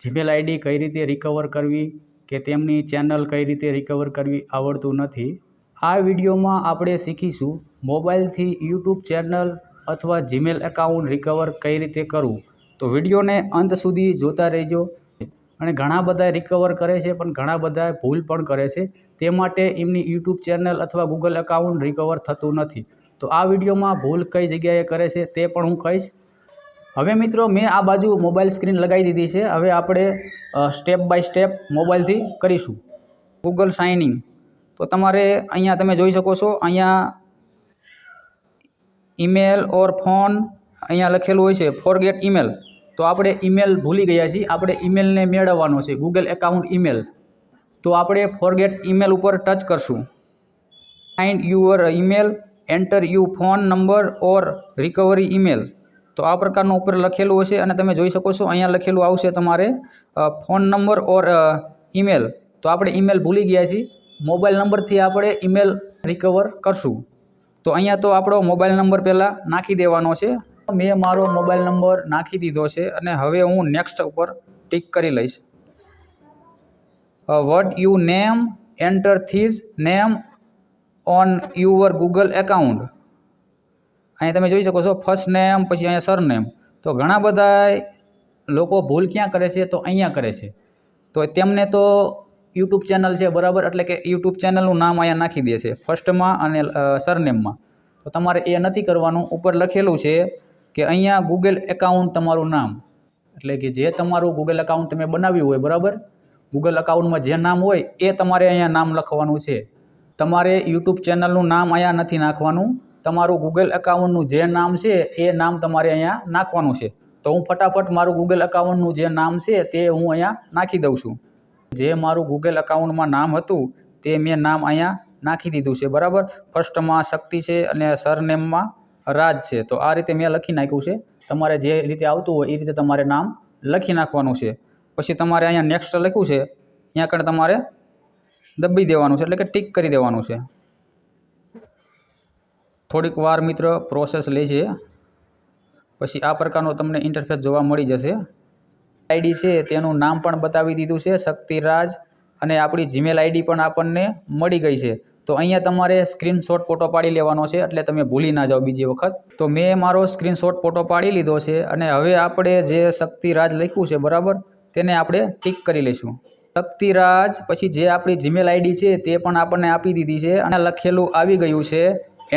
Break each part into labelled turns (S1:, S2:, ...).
S1: Gmail ID કઈ રીતે recover કરવી કે તેમની ચેનલ કઈ રીતે રિકવર કરવી આવડતું નથી। આ વિડીયોમાં આપણે શીખીશું મોબાઈલથી યુટ્યુબ ચેનલ અથવા જીમેલ એકાઉન્ટ રિકવર કઈ રીતે કરવું। તો વિડીયોને અંત સુધી જોતા રહેજો। અને ઘણા બધા રિકવર કરે છે પણ ઘણા બધા ભૂલ પણ કરે છે, તે માટે એમની યુટ્યુબ ચેનલ અથવા ગૂગલ એકાઉન્ટ રિકવર થતું નથી। તો આ વિડીયોમાં ભૂલ કઈ જગ્યાએ કરે છે તે પણ હું કહીશ। હવે મિત્રો મેં આ બાજુ મોબાઈલ સ્ક્રીન લગાવી દીધી છે। હવે આપણે સ્ટેપ બાય સ્ટેપ મોબાઈલથી કરીશું। ગૂગલ સાઇન ઇન, તો તમારે અહીંયા તમે જોઈ શકો છો, અહીંયા ઈમેલ ઓર ફોન અહીંયા લખેલું હોય છે ફોરગેટ ઈમેલ। તો આપણે ઈમેલ ભૂલી ગયા છીએ, આપણે ઈમેલને મેળવવાનો છે, ગૂગલ એકાઉન્ટ ઈમેલ। તો આપણે ફોરગેટ ઈમેલ ઉપર ટચ કરશું। Find your email, enter you phone number or recovery email. તો આ પ્રકારનું ઉપર લખેલું હશે અને તમે જોઈ શકો છો અહીંયા લખેલું આવશે તમારે ફોન નંબર ઓર ઈમેલ। તો આપણે ઈમેલ ભૂલી ગયા છીએ, મોબાઈલ નંબરથી આપણે ઈમેલ રિકવર કરશું। તો અહીંયા તો આપણો મોબાઈલ નંબર પહેલાં નાખી દેવાનો છે। મેં મારો મોબાઈલ નંબર નાખી દીધો છે અને હવે હું નેક્સ્ટ ઉપર ટિક કરી લઈશ। What you name, enter this name on your Google account. અહીંયા તમે જોઈ શકો છો ફર્સ્ટ નેમ, પછી અહીંયા સરનેમ। તો ઘણા બધા લોકો ભૂલ ક્યાં કરે છે તો અહીંયા કરે છે। તો તેમને તો યુટ્યુબ ચેનલ છે બરાબર, એટલે કે યુટ્યુબ ચેનલનું નામ અહીંયા નાખી દે છે ફર્સ્ટમાં અને સરનેમમાં। તો તમારે એ નથી કરવાનું। ઉપર લખેલું છે કે અહીંયા ગૂગલ એકાઉન્ટ તમારું નામ, એટલે કે જે તમારું ગૂગલ એકાઉન્ટ તમે બનાવ્યું હોય બરાબર, ગૂગલ એકાઉન્ટમાં જે નામ હોય એ તમારે અહીંયા નામ લખવાનું છે। તમારે યુટ્યુબ ચેનલનું નામ અહીંયા નથી નાખવાનું, તમારું ગૂગલ એકાઉન્ટનું જે નામ છે એ નામ તમારે અહીંયા નાખવાનું છે। તો હું ફટાફટ મારું ગૂગલ એકાઉન્ટનું જે નામ છે તે હું અહીંયા નાખી દઉં છું। જે મારું ગૂગલ એકાઉન્ટમાં નામ હતું તે મેં નામ અહીંયા નાખી દીધું છે બરાબર। ફર્સ્ટમાં શક્તિ છે અને સરનેમમાં રાજ છે। તો આ રીતે મેં લખી નાખ્યું છે। તમારે જે રીતે આવતું હોય એ રીતે તમારે નામ લખી નાખવાનું છે। પછી તમારે અહીંયા નેક્સ્ટ લખ્યું છે, અહીંયા આગળ તમારે દબાવી દેવાનું છે, એટલે કે ટિક કરી દેવાનું છે। થોડીક વાર મિત્ર પ્રોસેસ લે છે, પછી આ પ્રકારનો તમને ઇન્ટરફેસ જોવા મળી જશે। આઈડી છે તેનું નામ પણ બતાવી દીધું છે શક્તિરાજ, અને આપણી જીમેલ આઈડી પણ આપણને મળી ગઈ છે। તો અહીંયા તમારે સ્ક્રીનશોટ ફોટો પાડી લેવાનો છે, એટલે તમે ભૂલી ના જાઓ બીજી વખત। તો મેં મારો સ્ક્રીનશોટ ફોટો પાડી લીધો છે અને હવે આપણે જે શક્તિરાજ લખ્યું છે બરાબર, તેને આપણે ટિક કરી લઈશું। શક્તિરાજ પછી જે આપણી જીમેલ આઈડી છે તે પણ આપણને આપી દીધી છે અને લખેલું આવી ગયું છે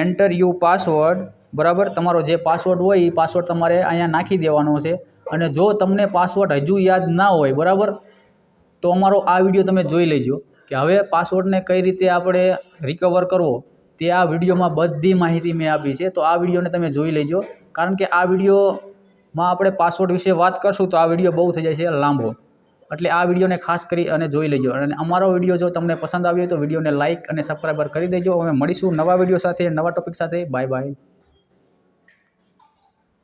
S1: એન્ટર યુ પાસવર્ડ બરાબર। તમારો જે પાસવર્ડ હોય એ પાસવર્ડ તમારે અહીંયા નાખી દેવાનો છે। અને જો તમને પાસવર્ડ હજુ યાદ ના હોય બરાબર, તો અમારો આ વિડીયો તમે જોઈ લેજો કે હવે પાસવર્ડને કઈ રીતે આપણે રિકવર કરવો તે આ વિડીયોમાં બધી માહિતી મેં આપી છે। તો આ વિડીયોને તમે જોઈ લેજો, કારણ કે આ વિડીયોમાં આપણે પાસવર્ડ વિશે વાત કરશું તો આ વિડીયો બહુ થઈ જાય છે લાંબો, એટલે આ વિડીયોને ખાસ કરી અને જોઈ લેજો। અને અમારો વિડીયો જો તમને પસંદ આવ્યો હોય તો વિડીયોને લાઇક અને સબસ્ક્રાઈબર કરી દેજો। અમે મળીશું નવા વિડીયો સાથે, નવા ટોપિક સાથે। Bye bye.